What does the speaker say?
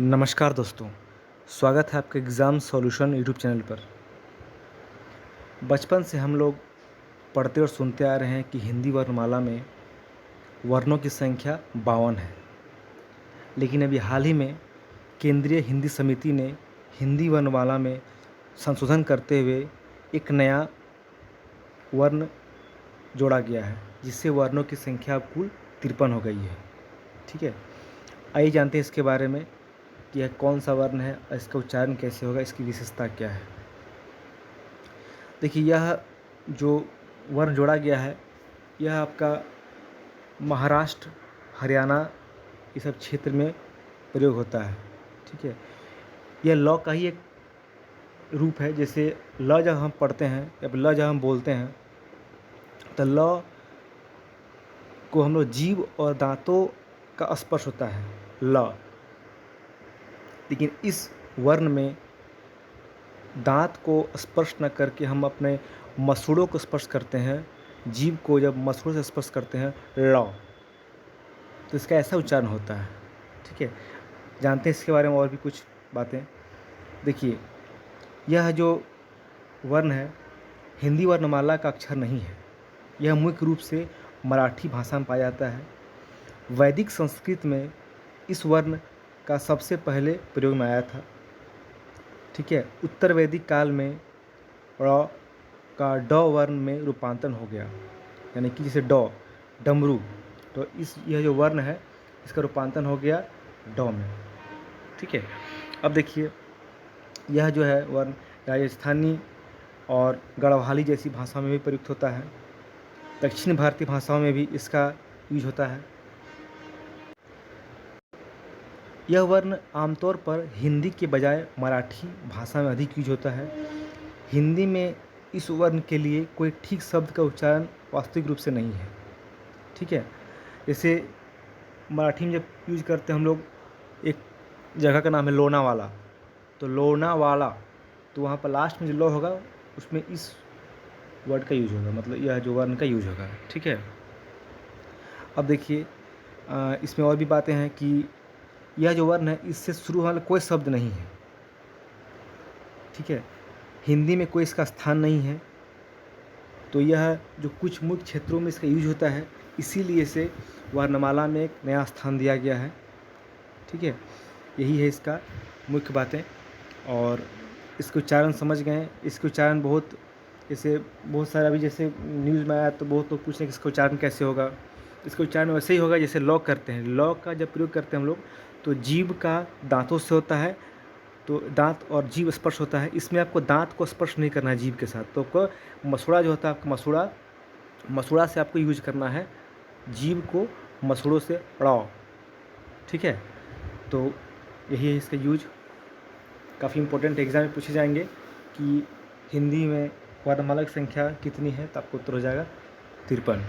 नमस्कार दोस्तों, स्वागत है आपके एग्ज़ाम सॉल्यूशन यूट्यूब चैनल पर। बचपन से हम लोग पढ़ते और सुनते आ रहे हैं कि हिंदी वर्णमाला में वर्णों की संख्या 52 है। लेकिन अभी हाल ही में केंद्रीय हिंदी समिति ने हिंदी वर्णमाला में संशोधन करते हुए एक नया वर्ण जोड़ा गया है, जिससे वर्णों की संख्या अब कुल 53 हो गई है। ठीक है, आइए जानते हैं इसके बारे में कि यह कौन सा वर्ण है, इसका उच्चारण कैसे होगा, इसकी विशेषता क्या है। देखिए, यह जो वर्ण जोड़ा गया है, यह आपका महाराष्ट्र, हरियाणा ये सब क्षेत्र में प्रयोग होता है। ठीक है, यह ल का ही एक रूप है। जैसे ल जब हम पढ़ते हैं या ल जब हम बोलते हैं तो ल को हम लोग जीभ और दांतों का स्पर्श होता है ल। लेकिन इस वर्ण में दांत को स्पर्श न करके हम अपने मसूड़ों को स्पर्श करते हैं। जीभ को जब मसूड़ों से स्पर्श करते हैं ल, तो इसका ऐसा उच्चारण होता है। ठीक है, जानते हैं इसके बारे में और भी कुछ बातें। देखिए, यह जो वर्ण है हिंदी वर्णमाला का अक्षर नहीं है। यह मुख्य रूप से मराठी भाषा में पाया जाता है। वैदिक संस्कृत में इस वर्ण का सबसे पहले प्रयोग में आया था। ठीक है, उत्तर वैदिक काल में ड़ का ड वर्ण में रूपांतरण हो गया, यानी कि जैसे ड डमरू, तो यह जो वर्ण है इसका रूपांतरण हो गया ड में। ठीक है, अब देखिए, यह जो है वर्ण राजस्थानी और गढ़वाली जैसी भाषाओं में भी प्रयुक्त होता है। दक्षिण भारतीय भाषाओं में भी इसका यूज होता है। यह वर्ण आमतौर पर हिंदी के बजाय मराठी भाषा में अधिक यूज होता है। हिंदी में इस वर्ण के लिए कोई ठीक शब्द का उच्चारण वास्तविक रूप से नहीं है। ठीक है, जैसे मराठी में जब यूज करते हैं हम लोग, एक जगह का नाम है लोनावाला, तो लोनावाला, तो वहाँ पर लास्ट में जो लो होगा उसमें इस वर्ड का यूज होगा, मतलब यह जो वर्ण का यूज होगा। ठीक है, अब देखिए, इसमें और भी बातें हैं कि यह जो वर्ण है इससे शुरू होने वाला कोई शब्द नहीं है। ठीक है, हिंदी में कोई इसका स्थान नहीं है, तो यह जो कुछ मुख्य क्षेत्रों में इसका यूज होता है, इसीलिए इसे वर्णमाला में एक नया स्थान दिया गया है। ठीक है, यही है इसका मुख्य बातें। और इसके उच्चारण समझ गए। इसके उच्चारण जैसे बहुत सारा अभी जैसे न्यूज़ में आया तो बहुत लोग पूछ रहे हैं कि इसका उच्चारण कैसे होगा। इसका उच्चारण वैसे ही होगा जैसे लॉ करते हैं। लॉ का जब प्रयोग करते हैं हम लोग तो जीभ का दांतों से होता है, तो दांत और जीभ स्पर्श होता है। इसमें आपको दांत को स्पर्श नहीं करना है जीभ के साथ, तो आपको मसूड़ा जो होता है, आपका मसूड़ा से आपको यूज करना है जीभ को मसूड़ों से अड़ाओ। ठीक है, तो यही है इसका यूज। काफ़ी इंपॉर्टेंट एग्जाम में पूछे जाएंगे कि हिंदी में वर्णमाला की संख्या कितनी है, तो आपको उत्तर हो जाएगा 53।